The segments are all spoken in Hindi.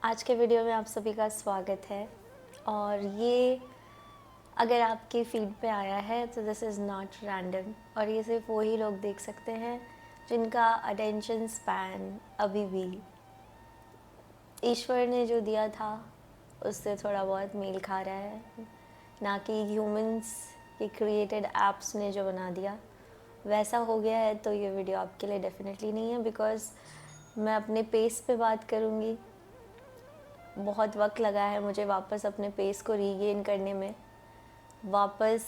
आज के वीडियो में आप सभी का स्वागत है। और ये अगर आपके फीड पे आया है तो दिस इज़ नॉट रैंडम, और ये सिर्फ वही लोग देख सकते हैं जिनका अटेंशन स्पैन अभी भी ईश्वर ने जो दिया था उससे थोड़ा बहुत मेल खा रहा है, ना कि ह्यूमंस के क्रिएटेड ऐप्स ने जो बना दिया वैसा हो गया है। तो ये वीडियो आपके लिए डेफिनेटली नहीं है, बिकॉज़ मैं अपने पेस पे बात करूँगी। बहुत वक्त लगा है मुझे वापस अपने पेस को रीगेन करने में, वापस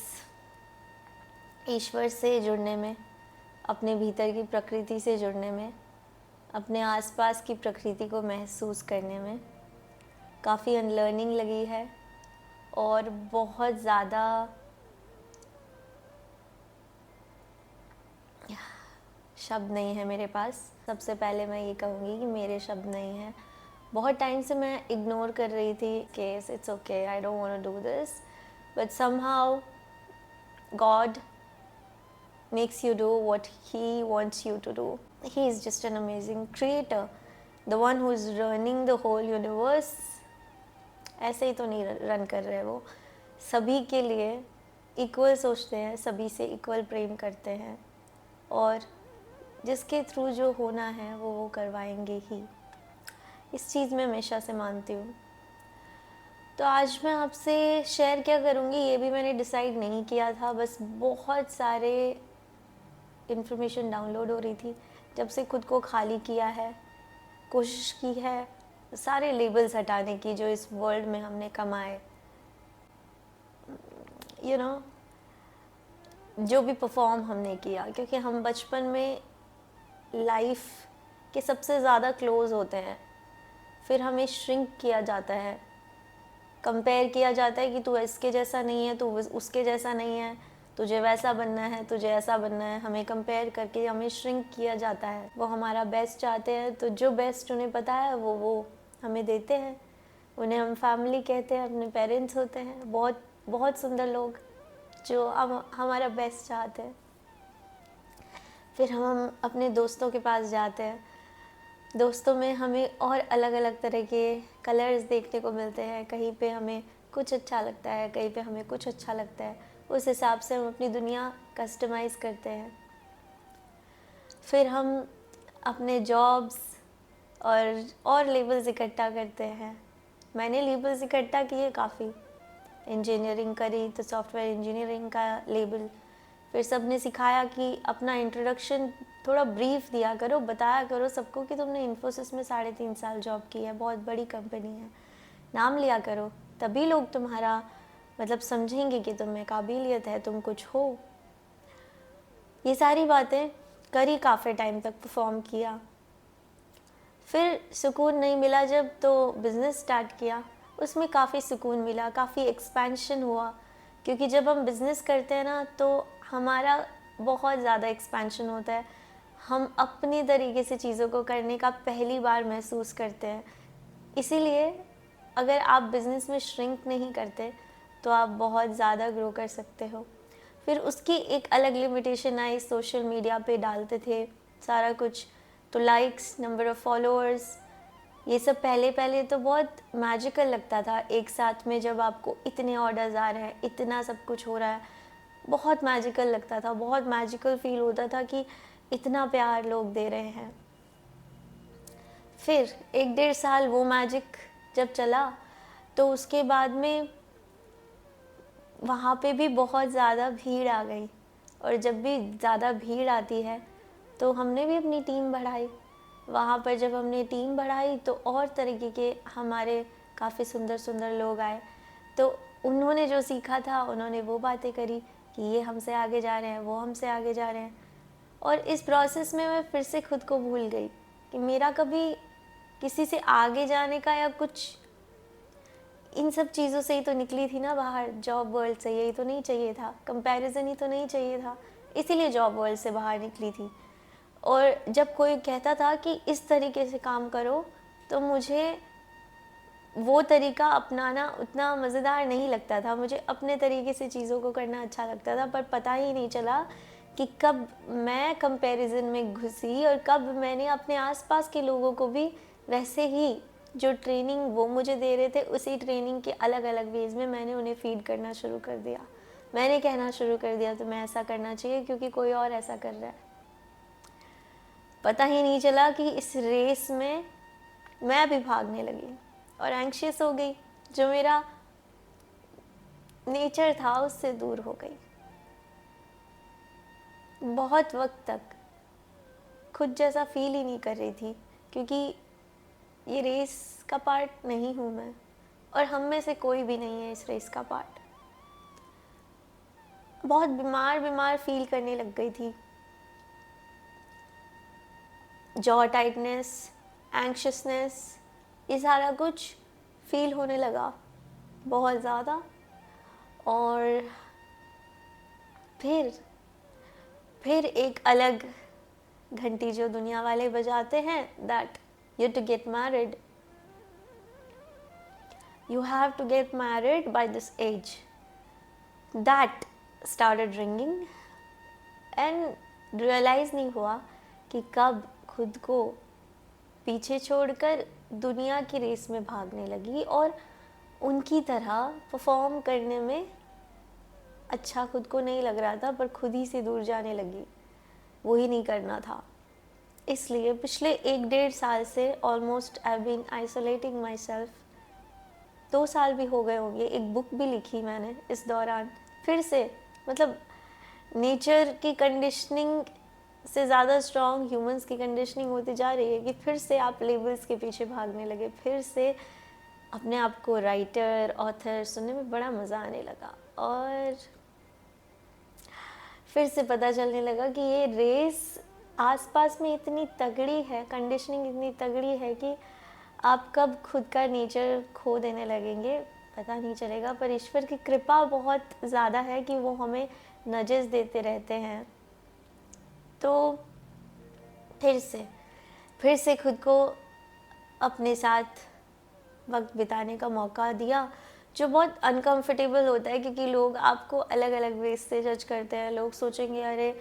ईश्वर से जुड़ने में, अपने भीतर की प्रकृति से जुड़ने में, अपने आसपास की प्रकृति को महसूस करने में। काफ़ी अनलर्निंग लगी है और बहुत ज़्यादा शब्द नहीं है मेरे पास। सबसे पहले मैं ये कहूँगी कि मेरे शब्द नहीं हैं। बहुत टाइम से मैं इग्नोर कर रही थी कि it's okay, I don't want to do this, but somehow God makes you do what he wants you to do. He is just an amazing creator, the one who is running the whole universe. ऐसे ही तो नहीं रन कर रहे वो, सभी के लिए इक्वल सोचते हैं, सभी से इक्वल प्रेम करते हैं, और जिसके थ्रू जो होना है वो करवाएंगे ही। इस चीज़ में हमेशा से मानती हूँ। तो आज मैं आपसे शेयर क्या करूँगी ये भी मैंने डिसाइड नहीं किया था, बस बहुत सारे इन्फॉर्मेशन डाउनलोड हो रही थी। जब से खुद को खाली किया है, कोशिश की है सारे लेबल्स हटाने की जो इस वर्ल्ड में हमने कमाए, यू नो, जो भी परफॉर्म हमने किया, क्योंकि हम बचपन में लाइफ के सबसे ज़्यादा क्लोज होते हैं, फिर हमें श्रिंक किया जाता है, कंपेयर किया जाता है कि तू इसके जैसा नहीं है, तू उसके जैसा नहीं है, तुझे वैसा बनना है, तुझे ऐसा बनना है। हमें कंपेयर करके हमें श्रिंक किया जाता है। वो हमारा बेस्ट चाहते हैं, तो जो बेस्ट उन्हें पता है वो हमें देते हैं। उन्हें हम फैमिली कहते हैं, अपने पेरेंट्स होते हैं, बहुत बहुत सुंदर लोग जो हमारा बेस्ट चाहते हैं। फिर हम अपने दोस्तों के पास जाते हैं, दोस्तों में हमें और अलग अलग तरह के कलर्स देखने को मिलते हैं। कहीं पे हमें कुछ अच्छा लगता है, कहीं पे हमें कुछ अच्छा लगता है, उस हिसाब से हम अपनी दुनिया कस्टमाइज़ करते हैं। फिर हम अपने जॉब्स और लेबल्स इकट्ठा करते हैं। मैंने लेबल्स इकट्ठा किए काफ़ी, इंजीनियरिंग करी तो सॉफ्टवेयर इंजीनियरिंग का लेबल। फिर सब ने सिखाया कि अपना इंट्रोडक्शन थोड़ा ब्रीफ दिया करो, बताया करो सबको कि तुमने इन्फोसिस में 3.5 साल जॉब की है, बहुत बड़ी कंपनी है, नाम लिया करो, तभी लोग तुम्हारा मतलब समझेंगे कि तुम में काबिलियत है, तुम कुछ हो। ये सारी बातें करी, काफ़ी टाइम तक परफॉर्म किया। फिर सुकून नहीं मिला जब, तो बिज़नेस स्टार्ट किया, उसमें काफ़ी सुकून मिला, काफ़ी एक्सपेंशन हुआ। क्योंकि जब हम बिज़नेस करते हैं ना तो हमारा बहुत ज़्यादा एक्सपेंशन होता है। हम अपनी तरीके से चीज़ों को करने का पहली बार महसूस करते हैं। इसीलिए अगर आप बिज़नेस में श्रिंक नहीं करते तो आप बहुत ज़्यादा ग्रो कर सकते हो। फिर उसकी एक अलग लिमिटेशन आई, सोशल मीडिया पे डालते थे सारा कुछ, तो लाइक्स, नंबर ऑफ़ फॉलोअर्स, ये सब पहले पहले तो बहुत मैजिकल लगता था। एक साथ में जब आपको इतने ऑर्डर्स आ रहे हैं, इतना सब कुछ हो रहा है, बहुत मैजिकल लगता था, बहुत मैजिकल फील होता था कि इतना प्यार लोग दे रहे हैं। फिर 1-1.5 साल वो मैजिक जब चला तो उसके बाद में वहाँ पे भी बहुत ज़्यादा भीड़ आ गई, और जब भी ज़्यादा भीड़ आती है तो हमने भी अपनी टीम बढ़ाई। वहाँ पर जब हमने टीम बढ़ाई तो और तरीके के हमारे काफ़ी सुंदर सुंदर लोग आए, तो उन्होंने जो सीखा था उन्होंने वो बातें करी कि ये हमसे आगे जा रहे हैं, वो हमसे आगे जा रहे हैं। और इस प्रोसेस में मैं फिर से खुद को भूल गई कि मेरा कभी किसी से आगे जाने का या कुछ इन सब चीज़ों से ही तो निकली थी ना बाहर, जॉब वर्ल्ड से, यही तो नहीं चाहिए था, कंपैरिजन ही तो नहीं चाहिए था, इसीलिए जॉब वर्ल्ड से बाहर निकली थी। और जब कोई कहता था कि इस तरीके से काम करो, तो मुझे वो तरीका अपनाना उतना मज़ेदार नहीं लगता था। मुझे अपने तरीके से चीज़ों को करना अच्छा लगता था, पर पता ही नहीं चला कि कब मैं कंपैरिजन में घुसी और कब मैंने अपने आसपास के लोगों को भी वैसे ही जो ट्रेनिंग वो मुझे दे रहे थे, उसी ट्रेनिंग के अलग अलग वेज में मैंने उन्हें फीड करना शुरू कर दिया। मैंने कहना शुरू कर दिया तुम्हें ऐसा करना चाहिए क्योंकि कोई और ऐसा कर रहा है। पता ही नहीं चला कि इस रेस में मैं भी भागने लगी और एंग्शियस हो गई, जो मेरा नेचर था उससे दूर हो गई। बहुत वक्त तक खुद जैसा फील ही नहीं कर रही थी, क्योंकि ये रेस का पार्ट नहीं हूँ मैं, और हम में से कोई भी नहीं है इस रेस का पार्ट। बहुत बीमार बीमार फील करने लग गई थी। जॉ टाइटनेस, एंग्शियसनेस, ये सारा कुछ फील होने लगा बहुत ज़्यादा। और फिर एक अलग घंटी जो दुनिया वाले बजाते हैं, that you to get married, you have to get married by this age, that started ringing and realize नहीं हुआ कि कब खुद को पीछे छोड़कर दुनिया की रेस में भागने लगी और उनकी तरह परफॉर्म करने में अच्छा खुद को नहीं लग रहा था, पर खुद ही से दूर जाने लगी। वो ही नहीं करना था। इसलिए पिछले 1-1.5 साल से almost I been isolating myself. 2 साल भी हो गए होंगे। एक बुक भी लिखी मैंने इस दौरान। फिर से मतलब नेचर की कंडीशनिंग से ज़्यादा स्ट्रॉन्ग ह्यूमंस की कंडीशनिंग होती जा रही है कि फिर से आप लेबल्स के पीछे भागने लगे। फिर से अपने आप को राइटर, ऑथर सुनने में बड़ा मज़ा आने लगा, और फिर से पता चलने लगा कि ये रेस आसपास में इतनी तगड़ी है, कंडीशनिंग इतनी तगड़ी है कि आप कब खुद का नेचर खो देने लगेंगे पता नहीं चलेगा। पर ईश्वर की कृपा बहुत ज़्यादा है कि वो हमें नजेस देते रहते हैं। तो फिर से खुद को अपने साथ वक्त बिताने का मौका दिया, जो बहुत अनकंफर्टेबल होता है क्योंकि लोग आपको अलग अलग वेज से जज करते हैं। लोग सोचेंगे अरे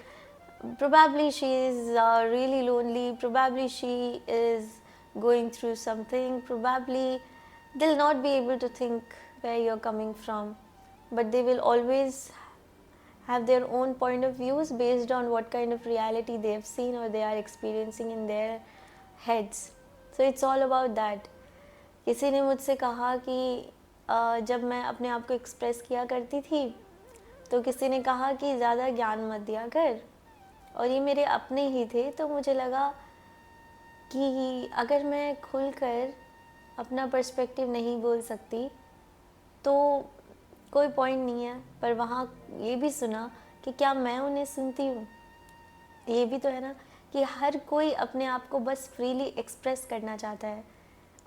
probably she is really lonely, probably she is going through something, probably they'll not be able to think where you're coming from, but they will always have their own point of views based on what kind of reality they have seen or they are experiencing in their heads. So it's all about that. किसी ने मुझसे कहा कि जब मैं अपने आप को एक्सप्रेस किया करती थी तो किसी ने कहा कि ज़्यादा ज्ञान मत दिया कर, और ये मेरे अपने ही थे। तो मुझे लगा कि अगर मैं खुलकर अपना पर्सपेक्टिव नहीं बोल सकती तो कोई पॉइंट नहीं है। पर वहाँ ये भी सुना कि क्या मैं उन्हें सुनती हूँ, ये भी तो है ना कि हर कोई अपने आप को बस फ्रीली एक्सप्रेस करना चाहता है,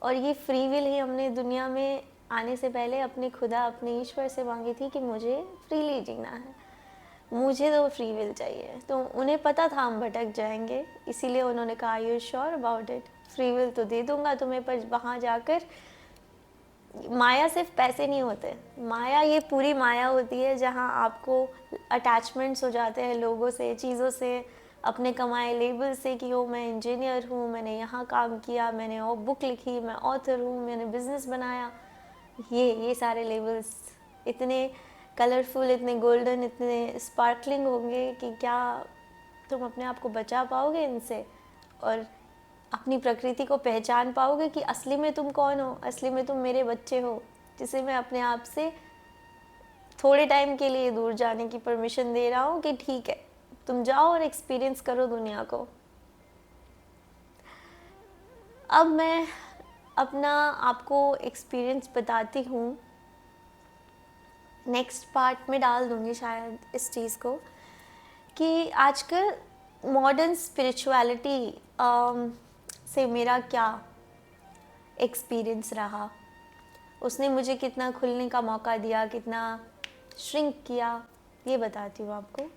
और ये फ्री विल ही हमने दुनिया में आने से पहले अपने खुदा, अपने ईश्वर से मांगी थी कि मुझे फ्रीली जीना है, मुझे तो फ्री विल चाहिए। तो उन्हें पता था हम भटक जाएंगे, इसीलिए उन्होंने कहा you sure about it, free will तो दे दूंगा तुम्हें, पर वहाँ जाकर माया सिर्फ पैसे नहीं होते, माया ये पूरी माया होती है जहाँ आपको अटैचमेंट्स हो जाते हैं लोगों से, चीज़ों से, अपने कमाए लेबल से कि ओ मैं इंजीनियर हूँ, मैंने यहाँ काम किया, मैंने और बुक लिखी, मैं ऑथर हूँ, मैंने बिज़नेस बनाया। ये सारे लेबल्स इतने कलरफुल, इतने गोल्डन, इतने स्पार्कलिंग होंगे कि क्या तुम अपने आप को बचा पाओगे इनसे और अपनी प्रकृति को पहचान पाओगे कि असली में तुम कौन हो। असली में तुम मेरे बच्चे हो, जिसे मैं अपने आप से थोड़े टाइम के लिए दूर जाने की परमिशन दे रहा हूँ कि ठीक है तुम जाओ और एक्सपीरियंस करो दुनिया को। अब मैं अपना आपको एक्सपीरियंस बताती हूँ, नेक्स्ट पार्ट में डाल दूँगी शायद इस चीज़ को, कि आजकल मॉडर्न स्पिरिचुअलिटी से मेरा क्या एक्सपीरियंस रहा, उसने मुझे कितना खुलने का मौका दिया, कितना श्रिंक किया, ये बताती हूँ आपको।